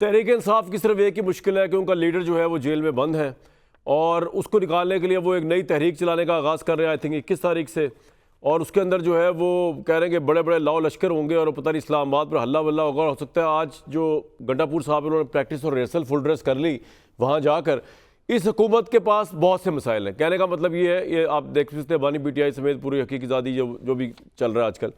तहरीक इंसाफ की सिर्फ एक ही मुश्किल है कि उनका लीडर जो है वो जेल में बंद है और उसको निकालने के लिए वो एक नई तहरीक चलाने का आगाज़ कर रहे हैं, आई थिंक 21 तारीख से। और उसके अंदर जो है वो कह रहे हैं कि बड़े बड़े लाओ लश्कर होंगे और पता नहीं इस्लामाबाद पर हल्ला वल्ला होगा। हो सकता है आज जो गंडापुर साहब उन्होंने प्रैक्टिस और रिहर्सल फुल ड्रेस कर ली, वहाँ जाकर इस हुकूमत के पास बहुत से मसाइल हैं। कहने का मतलब ये है, ये आप देख सकते हैं बानी PTI समेत पूरी हकीकतजादी जो भी चल रहा है आजकल,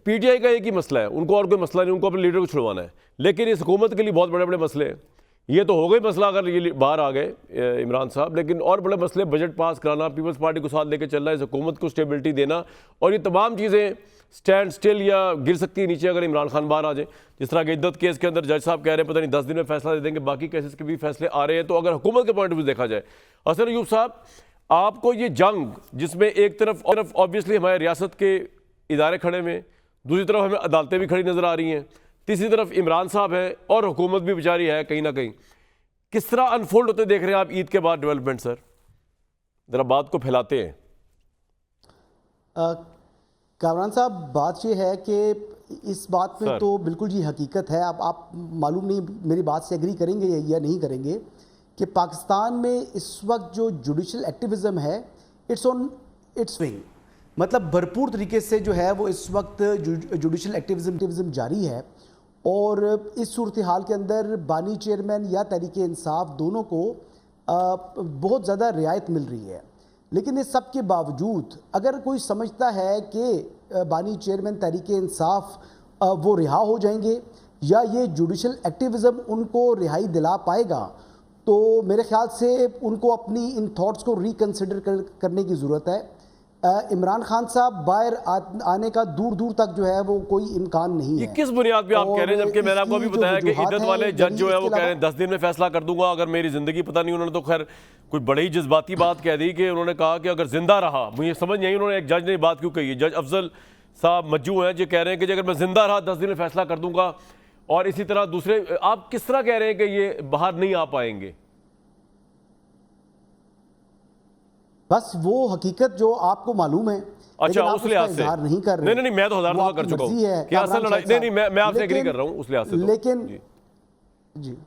PTI का एक ही मसला है, उनको और कोई मसला नहीं, उनको अपने लीडर को छुड़वाना है। लेकिन इस हुकूमत के लिए बहुत बड़े बड़े मसले हैं। ये तो हो गई मसला अगर ये बाहर आ गए इमरान साहब, लेकिन और बड़े मसले, बजट पास कराना, पीपल्स पार्टी को साथ लेकर चलना, इस हुकूमत को स्टेबिलिटी देना, और ये तमाम चीज़ें स्टैंड स्टिल या गिर सकती है नीचे अगर इमरान खान बाहर आ जाए। जिस तरह के इद्दत केस के अंदर जज साहब कह रहे हैं पता नहीं 10 दिन में फैसला दे देंगे, बाकी केसेस के भी फैसले आ रहे हैं। तो अगर हुकूमत के पॉइंट ऑफ व्यू देखा जाए, हसन अयूब साहब, आपको ये जंग जिसमें एक तरफ ऑब्वियसली हमारे रियासत के इदारे खड़े हुए, दूसरी तरफ हमें अदालतें भी खड़ी नज़र आ रही हैं, तीसरी तरफ इमरान साहब है और हुकूमत भी बेचारी है कहीं ना कहीं, किस तरह अनफोल्ड होते देख रहे हैं आप ईद के बाद डेवलपमेंट? सर ज़रा बात को फैलाते हैं। कामरान साहब, बात यह है कि इस बात में तो बिल्कुल जी हकीकत है। अब आप मालूम नहीं मेरी बात से एग्री करेंगे या नहीं करेंगे कि पाकिस्तान में इस वक्त जो जुडिशल एक्टिविज़म है इट्स ऑन इट्स विंग, मतलब भरपूर तरीके से जो है वो इस वक्त जुडिशल एक्टिविज़म जारी है। और इस सूरत हाल के अंदर बानी चेयरमैन या तहरीक इंसाफ दोनों को बहुत ज़्यादा रियायत मिल रही है। लेकिन इस सब के बावजूद अगर कोई समझता है कि बानी चेयरमैन तहरीक इंसाफ वो रिहा हो जाएंगे या ये जुडिशल एक्टिविज़म उनको रिहाई दिला पाएगा, तो मेरे ख्याल से उनको अपनी इन थॉट्स को रिकन्सिडर करने की ज़रूरत है। इमरान खान साहब बाहर आने का दूर दूर तक जो है वो कोई इम्कान नहीं है। ये किस बुनियाद पे आप कह रहे हैं, जबकि मैंने आपको अभी बताया कि इद्दत वाले जज जो है वो कह रहे हैं 10 दिन में फैसला कर दूंगा अगर मेरी जिंदगी, पता नहीं उन्होंने तो खैर कोई बड़ी ही जज्बाती बात कह दी कि उन्होंने कहा कि अगर जिंदा रहा, मुझे समझ नहीं आई उन्होंने एक जज ने बात क्यों कही है। जज अफजल साहब मज्जू हैं जो कह रहे हैं कि अगर मैं जिंदा रहा 10 दिन में फैसला कर दूंगा, और इसी तरह दूसरे, आप किस तरह कह रहे हैं कि ये बाहर नहीं आ पाएंगे? बस वो हकीकत जो आपको मालूम है, अच्छा, उस लिहाज से नहीं कर रहे। नहीं, मैं तो हजार दफा कर चुका हूं कि असल लड़ाई नहीं, मैं आपसे एग्री कर रहा हूं उस लिहाज से। लेकिन जी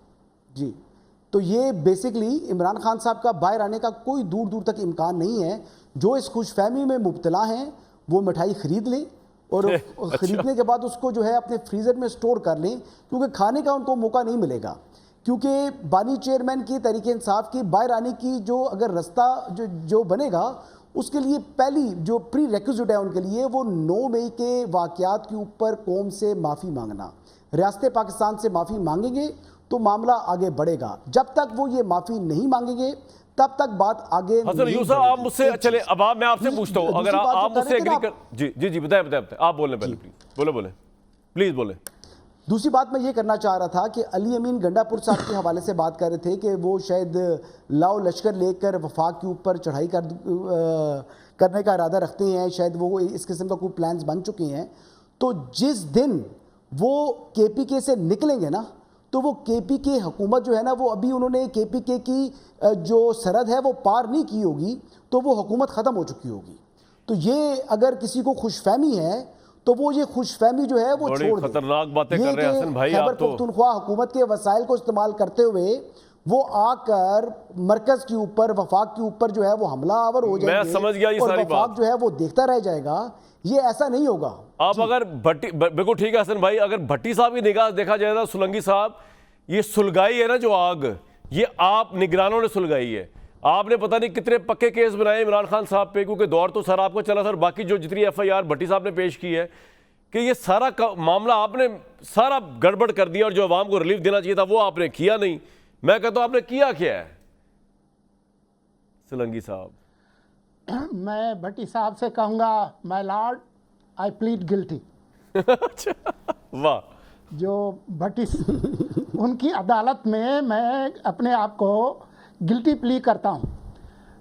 तो ये बेसिकली इमरान खान साहब का बाहर आने का कोई दूर दूर तक इम्कान नहीं है। जो इस खुशफहमी में मुब्तला हैं वो मिठाई खरीद लें और खरीदने के बाद उसको जो है अपने फ्रीजर में स्टोर कर लें, क्योंकि खाने का उनको मौका नहीं मिलेगा। क्योंकि बानी चेयरमैन की तहरीक इंसाफ की बाहर आने की जो अगर रास्ता जो बनेगा, उसके लिए पहली जो प्री रेक्विजिट है उनके लिए वो 9 मई के वाक़यात के ऊपर कौम से माफ़ी मांगना। रियासत पाकिस्तान से माफ़ी मांगेंगे तो मामला आगे बढ़ेगा। जब तक वो ये माफ़ी नहीं मांगेंगे तब तक बात आगे हसन यूसुफ, आप मुझसे चले, अब मैं आपसे पूछता हूँ, अगर आप मुझसे एग्री कर, जी बताएं, आप बोलें पहले, प्लीज बोले प्लीज बोले। दूसरी बात मैं ये करना चाह रहा था कि अली अमीन गंडापुर साहब के हवाले से बात कर रहे थे कि वो शायद लाओ लश्कर लेकर वफाक के ऊपर चढ़ाई करने का इरादा रखते हैं, शायद वो इस किस्म का कोई प्लान्स बन चुके हैं। तो जिस दिन वो KPK से निकलेंगे ना, तो वो KPK हुकूमत जो है ना, वो अभी उन्होंने KPK की जो सरहद है वो पार नहीं की होगी, तो वो हुकूमत ख़त्म हो चुकी होगी। तो ये अगर किसी को खुशफहमी है तो वो ये खुशफहमी जो है वो छोड़ दे। खतरनाक बातें कर रहे हैं हसन भाई, आप तो पख्तूनख्वा हुकूमत के वसाइल को इस्तेमाल करते हुए वो आकर मरकज के ऊपर, वफाक के ऊपर जो है वो हमलावर हो जाएंगे। मैं समझ गया ये और सारी वफाक बात जो है वो देखता रह जाएगा। ये ऐसा नहीं होगा। आप अगर भट्टी, बिल्कुल ठीक है हसन भाई, अगर भट्टी साहब की निगाह देखा जाए ना, सुलंगी साहब, ये सुलगाई है ना जो आग, ये आप निगरानों ने सुलगाई है। आपने पता नहीं कितने पक्के केस बनाए इमरान खान साहब पे, क्योंकि दौर तो सर आपको चला सर, बाकी जो जितनी FIR भट्टी साहब ने पेश की है कि ये सारा मामला आपने सारा गड़बड़ कर दिया, और जो अवाम को रिलीफ देना चाहिए था वो आपने किया नहीं। मैं कहता हूं आपने किया क्या है सुलंगी साहब? मैं भट्टी साहब से कहूँगा, my Lord, I plead guilty. वाह, जो भट्टी उनकी अदालत में मैं अपने आप को गिल्टी प्ली करता हूँ।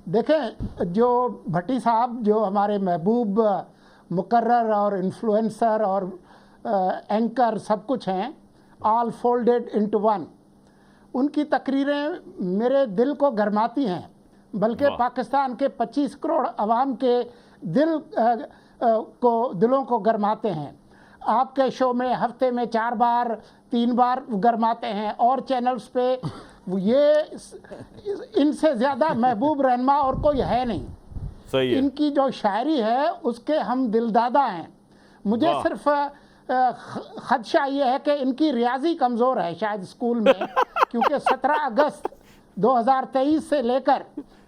देखें, जो भट्टी साहब जो हमारे महबूब मुकर्रर और इन्फ्लुएंसर और एंकर सब कुछ हैं, ऑल फोल्डेड इनटू वन, उनकी तकरीरें मेरे दिल को गरमाती हैं, बल्कि पाकिस्तान के 25 करोड़ अवाम के दिलों को गरमाते हैं। आपके शो में हफ्ते में 4 बार 3 बार गरमाते हैं, और चैनल्स पे ये इनसे ज़्यादा महबूब रहनुमा और कोई है नहीं। सही है। इनकी जो शायरी है उसके हम दिलदादा हैं। मुझे सिर्फ खदशा ये है कि इनकी रियाजी कमज़ोर है शायद स्कूल में, क्योंकि 17 अगस्त 2023 से लेकर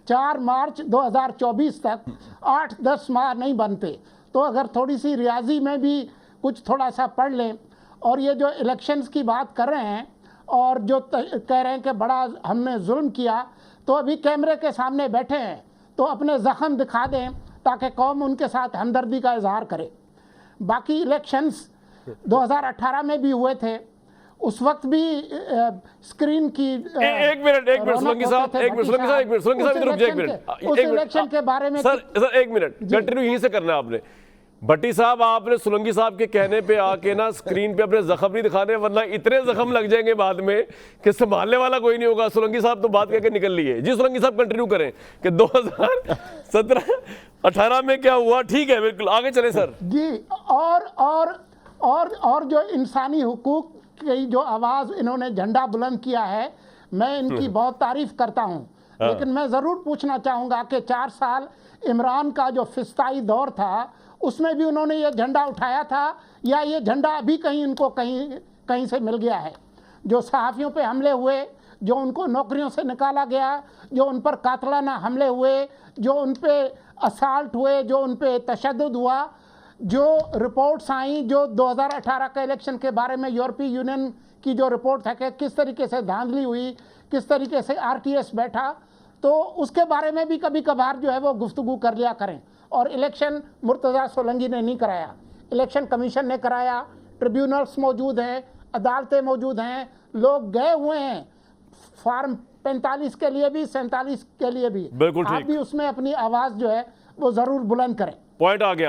4 मार्च 2024 तक 8-10 माह नहीं बनते। तो अगर थोड़ी सी रियाजी में भी कुछ थोड़ा सा पढ़ लें। और ये जो इलेक्शंस की बात कर रहे हैं और जो कह रहे हैं कि बड़ा हमने जुल्म किया, तो अभी कैमरे के सामने बैठे हैं तो अपने ज़ख्म दिखा दें ताकि कौम उनके साथ हमदर्दी का इजहार करे। बाकी इलेक्शंस 2018 में भी हुए थे, उस वक्त भी स्क्रीन की एक मिनट सोलंकी साहब, एक मिनट इधर रुक जाइए, उस इलेक्शन के बारे में सर एक मिनट कंटिन्यू यहीं से करना है आपने। भट्टी साहब, आपने सोलंकी साहब के कहने पे आके ना स्क्रीन पे अपने जख्म नहीं दिखाने, वरना इतने जख्म लग जाएंगे बाद में कि संभालने वाला कोई नहीं होगा। सोलंकी साहब तो बात करके निकल लिए। जी सोलंकी साहब कंटिन्यू करें कि 2017-18 में क्या हुआ। ठीक है, बिल्कुल आगे चले सर जी। और जो इंसानी हुकूक की जो आवाज़ इन्होंने झंडा बुलंद किया है, मैं इनकी बहुत तारीफ करता हूँ। लेकिन मैं ज़रूर पूछना चाहूँगा कि 4 साल इमरान का जो फिस्ताई दौर था उसमें भी उन्होंने ये झंडा उठाया था, या ये झंडा अभी कहीं इनको कहीं से मिल गया है? जो सहाफ़ियों पे हमले हुए, जो उनको नौकरियों से निकाला गया, जो उन पर कातलाना हमले हुए, जो उन पे असाल्ट हुए, जो उन पे तशद्दुद हुआ, जो रिपोर्ट्स आई, जो 2018 के इलेक्शन के बारे में यूरोपीय यूनियन की जो रिपोर्ट है कि किस तरीके से धांधली हुई, किस तरीके से RTS बैठा, तो उसके बारे में भी कभी कभार जो है वो गुफ्तगू कर लिया करें। और इलेक्शन मुर्तज़ा सोलंकी ने नहीं कराया, इलेक्शन कमीशन ने कराया। ट्रिब्यूनल्स मौजूद हैं, अदालतें मौजूद हैं, लोग गए हुए हैं फॉर्म 45 के लिए भी, 47 के लिए भी। बिल्कुल आप भी उसमें अपनी आवाज़ जो है वो ज़रूर बुलंद करें। पॉइंट आ गया।